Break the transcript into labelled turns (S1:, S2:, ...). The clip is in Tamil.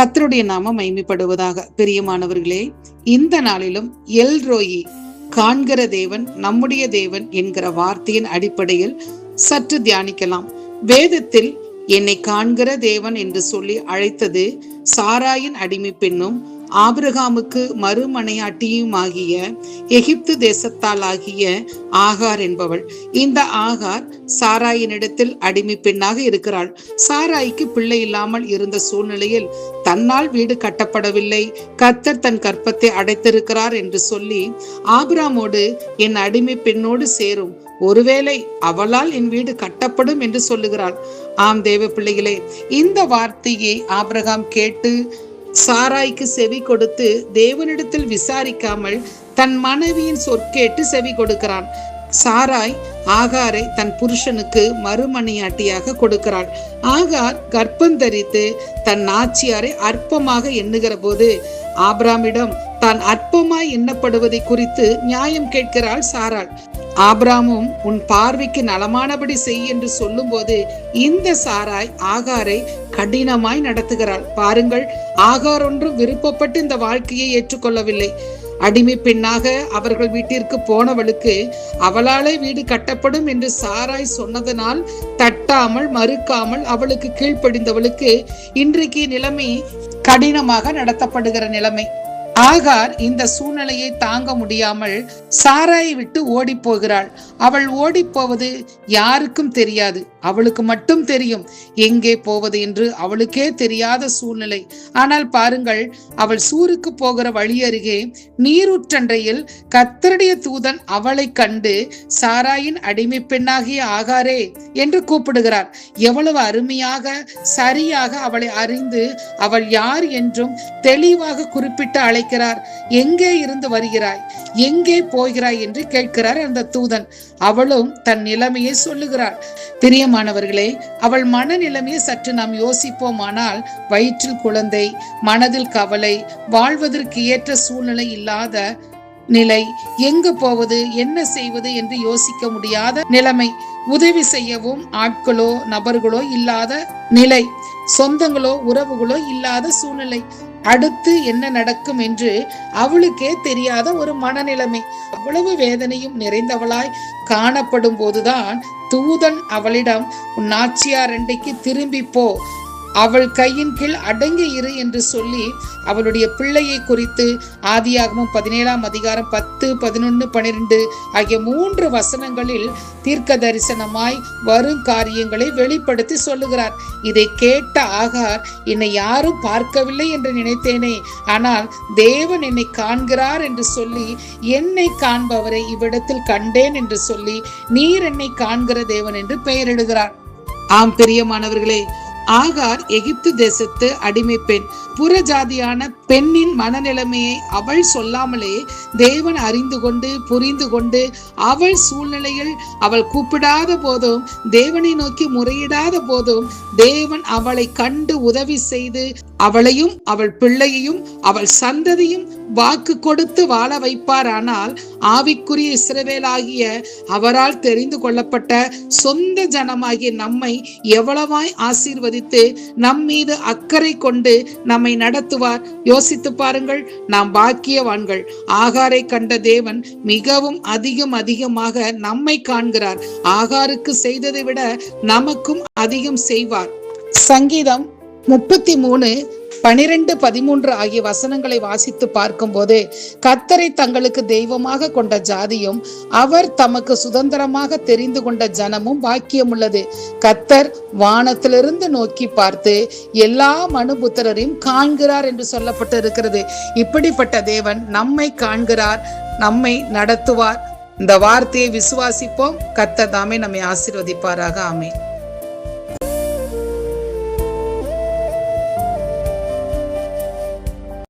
S1: கர்த்தருடைய நாமம் மகிமைப்படுவதாக. பிரியமானவர்களே, இந்த நாளிலும் எல்ரோயி, காண்கிற தேவன், நம்முடைய தேவன் என்கிற வார்த்தையின் அடிப்படையில் சற்று தியானிக்கலாம். வேதத்தில் என்னை காண்கிற தேவன் என்று சொல்லி அழைத்தது சாராயின் அடிமை பெண்ணும் ஆபிரகாமுக்கு மறுமனையாட்டியும் ஆகிய எகிப்து தேசத்தால் ஆகிய ஆகார் என்பவள். இந்த ஆகார் சாராயினிடத்தில் அடிமை பெண்ணாக இருக்கிறாள். சாராய்க்கு பிள்ளை இல்லாமல் இருந்த சூழ்நிலையில் தன்னால் வீடு கட்டப்படவில்லை, கர்த்தர் தன் கற்பத்தை அடைத்திருக்கிறார் என்று சொல்லி ஆபிரகாமோடு என் அடிமை பெண்ணோடு சேரும், ஒருவேளை அவளால் என் வீடு கட்டப்படும் என்று சொல்லுகிறாள். ஆம் தேவ பிள்ளைகளே, இந்த வார்த்தையை ஆபிரகாம் கேட்டு சாராய்க்கு செவி கொடுத்து தேவனிடத்தில் விசாரிக்காமல் தன் மனைவியின் சொற்கேட்டு செவி கொடுக்கிறான். சாராய் ஆகாரை தன் புருஷனுக்கு மறுமனையாட்டியாக கொடுக்கிறாள். ஆகார் கர்ப்பம் தரித்து தன் நாச்சியாரை அற்பமாக எண்ணுகிற போது ஆபிரகாமிடம் தான் அற்பமாய் எண்ணப்படுவதை குறித்து நியாயம் கேட்கிறாள் சாராள். ஆபிரகாமும் உன் பார்வைக்கு நலமானபடி செய் என்று சொல்லும் போது இந்த சாராய் ஆகாரை கடினமாய் நடத்துகிறாள். பாருங்கள், ஆகார் ஒன்றும் விருப்பப்பட்டு இந்த வாழ்க்கையை ஏற்றுக்கொள்ளவில்லை. அடிமை பெண்ணாக அவர்கள் வீட்டிற்கு போனவளுக்கு அவளாலே வீடு கட்டப்படும் என்று சாராய் சொன்னதனால் தட்டாமல் மறுக்காமல் அவளுக்கு கீழ்ப்படிந்தவளுக்கு இன்றைக்கு நிலைமை கடினமாக நடத்தப்படுகிற நிலைமை. ஆகார் இந்த சூழ்நிலையை தாங்க முடியாமல் சாராயை விட்டு ஓடி போகிறாள். அவள் ஓடி போவது யாருக்கும் தெரியாது, அவளுக்கு மட்டும் தெரியும் எங்கே போவது என்று அவளுக்கே தெரியாத சூழ்நிலை. ஆனால் பாருங்கள், அவள் சூருக்கு போகிற வழி அருகே நீரூற்றண்டையில் கர்த்தருடைய தூதன் அவளை கண்டு சாராயின் அடிமை பெண்ணாகிய ஆகாரே என்று கூப்பிடுகிறார். எவ்வளவு அருமையாக சரியாக அவளை அறிந்து அவள் யார் என்றும் தெளிவாக குறிப்பிட்டு அழைக்கிறார். எங்கே இருந்து வருகிறாய், எங்கே போகிறாய் என்று கேட்கிறார் அந்த தூதன். அவளும் தன் நிலைமையை சொல்லுகிறாள். பிரியமானவர்களே, அவள் மனநிலைமையை சற்று நாம் யோசிப்போமானால் வயிற்றில் குழந்தை, மனதில் கவலை, வாழ்வதற்கு ஏற்ற சூழ்நிலை இல்லாத நிலை, எங்கு போவது என்ன செய்வது என்று யோசிக்க முடியாத நிலைமை, உதவி செய்யவும் ஆட்களோ நபர்களோ இல்லாத நிலை, சொந்தங்களோ உறவுகளோ இல்லாத சூழ்நிலை, அடுத்து என்ன நடக்கும் என்று அவளுக்கே தெரியாத ஒரு மனநிலைமை. அவ்வளவு வேதனையும் நிறைந்தவளாய் காணப்படும் போதுதான் தூதன் அவளிடம் உன் நாச்சியார் அண்டைக்கு திரும்பி போ, அவள் கையின் கீழ் அடங்கி இரு என்று சொல்லி அவளுடைய பிள்ளையை குறித்து ஆதியாகமம் 17ஆம் அதிகாரம் 10, 11, 12 ஆகிய 3 வசனங்களில் தீர்க்க தரிசனமாய் வரும் காரியங்களை வெளிப்படுத்தி சொல்லுகிறார். இதை கேட்ட ஆகார், என்னை யாரும் பார்க்கவில்லை என்று நினைத்தேனே, ஆனால் தேவன் என்னை காண்கிறார் என்று சொல்லி என்னை காண்பவரை இவ்விடத்தில் கண்டேன் என்று சொல்லி நீர் என்னை காண்கிற தேவன் என்று பெயரிடுகிறார். ஆம் பிரியமானவர்களே, ஆகார் எகிப்து தேசத்து அடிமை பெண். புறஜாதியான பெண்ணின் மனநிலைமையை அவள் சொல்லாமலே தேவன் அறிந்து கொண்டு புரிந்து கொண்டு அவள் சூழ்நிலையில் அவள் கூப்பிடாத போதும், தேவனை நோக்கி முறையிடாத போதும் தேவன் அவளை கண்டு உதவி செய்து அவளையும் அவள் பிள்ளையையும் அவள் சந்ததியும் வாக்கு கொடுத்து வாழ வைப்பார். ஆனால் ஆவிக்குரிய இஸ்ரவேலாகிய அவரால் தெரிந்து கொள்ளப்பட்ட சொந்த ஜனமாகிய நம்மை எவ்வளவாய் ஆசீர்வதித்து நம் மீது அக்கறை கொண்டு நம்மை நடத்துவார். யோசித்து பாருங்கள், நாம் பாக்கியவான்கள். ஆகாரை கண்ட தேவன் மிகவும் அதிகமாக நம்மை காண்கிறார். ஆகாருக்கு செய்ததை விட நமக்கும் அதிகம் செய்வார். சங்கீதம் 33, 12, 13 ஆகிய வசனங்களை வாசித்து பார்க்கும் போது கர்த்தரை தங்களுக்கு தெய்வமாக கொண்ட ஜாதியும் அவர் தமக்கு சுதந்திரமாக தெரிந்து கொண்ட ஜனமும் பாக்கியம் உள்ளது. கர்த்தர் வானத்திலிருந்து நோக்கி பார்த்து எல்லா மனுபுத்திரரையும் காண்கிறார் என்று சொல்லப்பட்டு இருக்கிறது. இப்படிப்பட்ட தேவன் நம்மை காண்கிறார், நம்மை நடத்துவார். இந்த வார்த்தையை விசுவாசிப்போம். கர்த்தர் தாமே நம்மை ஆசீர்வதிப்பாராக. ஆமென்.